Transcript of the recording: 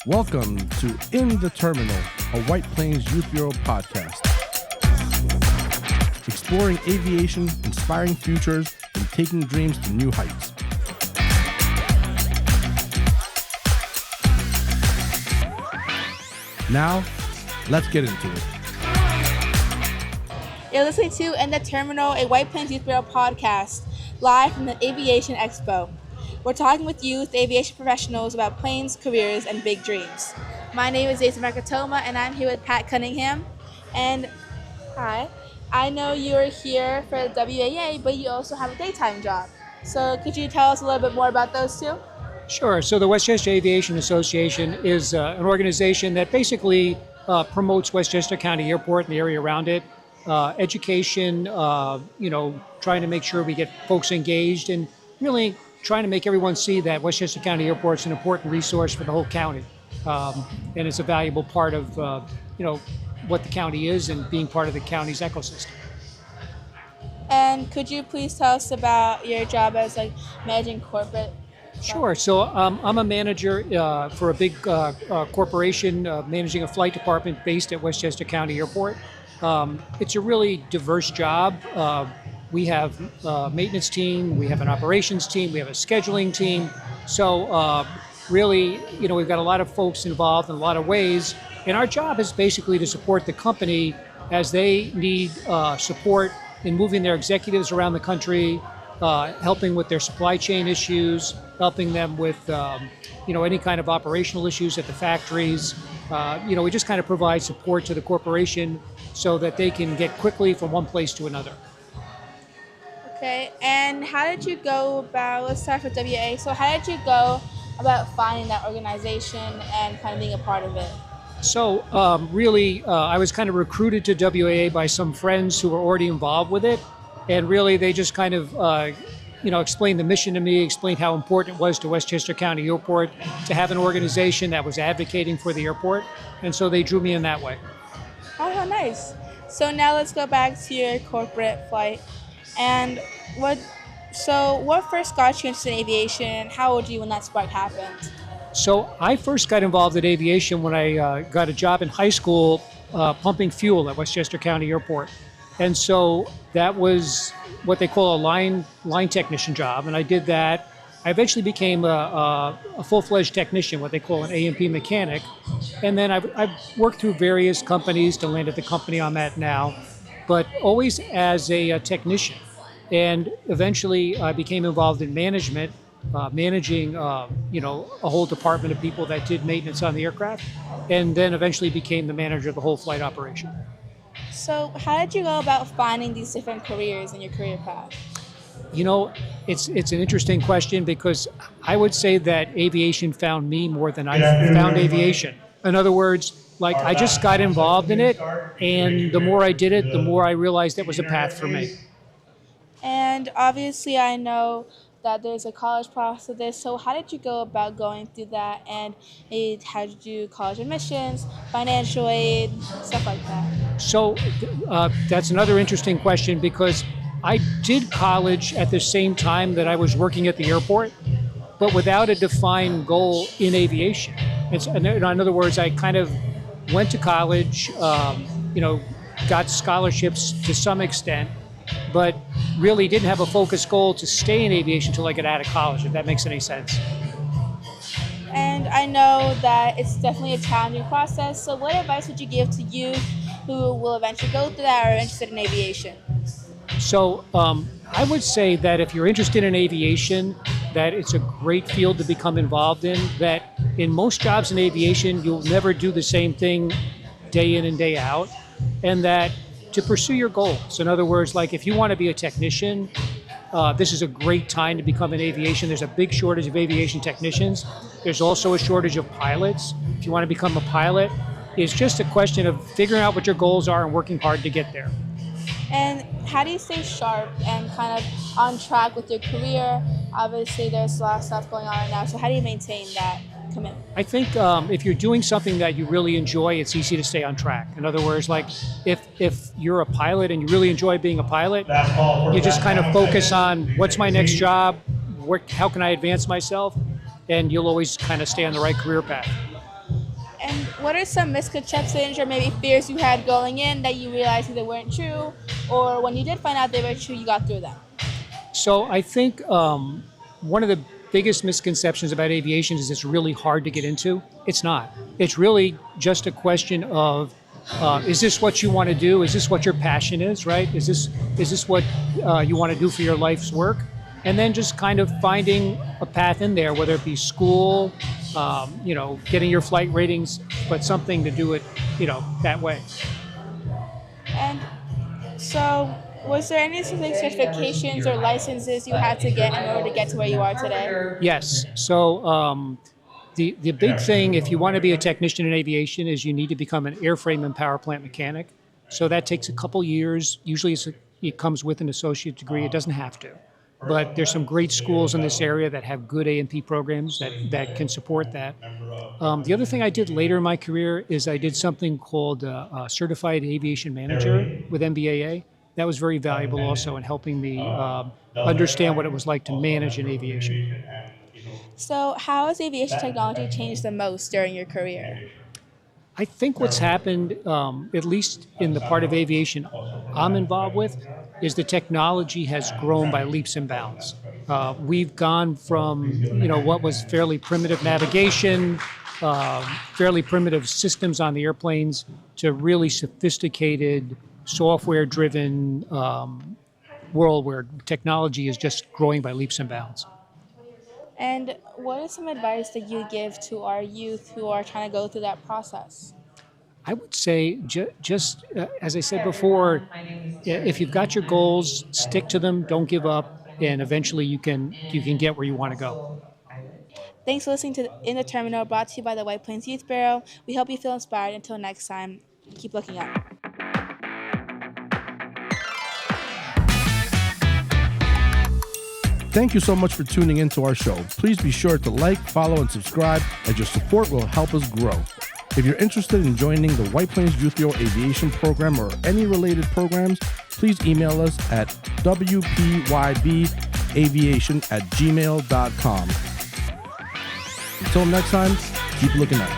Welcome to In the Terminal, a White Plains Youth Bureau podcast. Exploring aviation, inspiring futures, and taking dreams to new heights. Now, let's get into it. You're listening to In the Terminal, a White Plains Youth Bureau podcast, live from the Aviation Expo. We're talking with youth aviation professionals about planes, careers, and big dreams. My name is Jason Markatoma, and I'm here with Pat Cunningham. And hi, I know you're here for the WAA, but you also have a daytime job. So could you tell us a little bit more about those two? Sure. So the Westchester Aviation Association is an organization that basically promotes Westchester County Airport and the area around it. Education, trying to make sure we get folks engaged and really trying to make everyone see that Westchester County Airport is an important resource for the whole county. And it's a valuable part of, what the county is and being part of the county's ecosystem. And could you please tell us about your job as managing corporate? Sure. So I'm a manager for a big corporation managing a flight department based at Westchester County Airport. It's a really diverse job. We have a maintenance team, we have an operations team, we have a scheduling team. So really, we've got a lot of folks involved in a lot of ways. And our job is basically to support the company as they need support in moving their executives around the country, helping with their supply chain issues, helping them with any kind of operational issues at the factories. We just kind of provide support to the corporation so that they can get quickly from one place to another. Okay, and how did you go about, let's start with WA, so how did you go about finding that organization and kind of being a part of it? So really, I was kind of recruited to WAA by some friends who were already involved with it, and really they just kind of explained the mission to me, explained how important it was to Westchester County Airport to have an organization that was advocating for the airport, and so they drew me in that way. Oh, how nice. So now let's go back to your corporate flight. And what first got you interested in aviation, and how old were you when that spark happened? So I first got involved in aviation when I got a job in high school pumping fuel at Westchester County Airport. And so that was what they call a line technician job, and I did that. I eventually became a full-fledged technician, what they call an A&P mechanic. And then I've worked through various companies to land at the company I'm at now, but always as a technician. And eventually I became involved in management, managing a whole department of people that did maintenance on the aircraft, and then eventually became the manager of the whole flight operation. So how did you go about finding these different careers in your career path? It's an interesting question because I would say that aviation found me more than I found aviation. In other words, I just got involved in it, and the more I did it, the more I realized it was a path for me. And obviously I know that there's a college process of this, so how did you go about going through that, and how did you do college admissions, financial aid, stuff like that? So that's another interesting question because I did college at the same time that I was working at the airport, but without a defined goal in aviation. In other words, I kind of went to college, got scholarships to some extent, but really didn't have a focused goal to stay in aviation until I got out of college, if that makes any sense. And I know that it's definitely a challenging process, so what advice would you give to youth who will eventually go through that or are interested in aviation? So I would say that if you're interested in aviation, that it's a great field to become involved in, that in most jobs in aviation, you'll never do the same thing day in and day out, and that to pursue your goals. In other words, if you want to be a technician, this is a great time to become in aviation. There's a big shortage of aviation technicians. There's also a shortage of pilots. If you want to become a pilot, it's just a question of figuring out what your goals are and working hard to get there. And how do you stay sharp and kind of on track with your career? Obviously, there's a lot of stuff going on right now, so how do you maintain that commitment? I think if you're doing something that you really enjoy, it's easy to stay on track. In other words, if you're a pilot and you really enjoy being a pilot, you just kind of focus on what's my next job, how can I advance myself, and you'll always kind of stay on the right career path. And what are some misconceptions or maybe fears you had going in that you realized either weren't true, or when you did find out they were true, you got through them? So I think one of the biggest misconceptions about aviation is it's really hard to get into. It's not. It's really just a question of is this what you want to do? Is this what your passion is, right? Is this what you want to do for your life's work? And then just kind of finding a path in there, whether it be school, getting your flight ratings, but something to do it, that way. And so, was there any specific certifications or licenses you had to get in order to get to where you are today? Yes. So the big thing, if you want to be a technician in aviation, is you need to become an airframe and power plant mechanic. So that takes a couple years. Usually it comes with an associate degree. It doesn't have to. But there's some great schools in this area that have good A&P programs that can support that. The other thing I did later in my career is I did something called Certified Aviation Manager with MBAA. That was very valuable also in helping me understand what it was like to manage in aviation. So, how has aviation technology changed the most during your career? I think what's happened, at least in the part of aviation I'm involved with, is the technology has grown by leaps and bounds. We've gone from, what was fairly primitive navigation, fairly primitive systems on the airplanes, to really sophisticated, software-driven world where technology is just growing by leaps and bounds. And what is some advice that you give to our youth who are trying to go through that process? I would say, just as I said before, if you've got your goals, stick to them, don't give up, and eventually you can get where you want to go. Thanks for listening to In the Terminal, brought to you by the White Plains Youth Bureau. We hope you feel inspired. Until next time, keep looking up. Thank you so much for tuning into our show. Please be sure to like, follow, and subscribe, as your support will help us grow. If you're interested in joining the White Plains Youth Bureau Aviation Program or any related programs, please email us at wpybaviation@gmail.com. Until next time, keep looking up.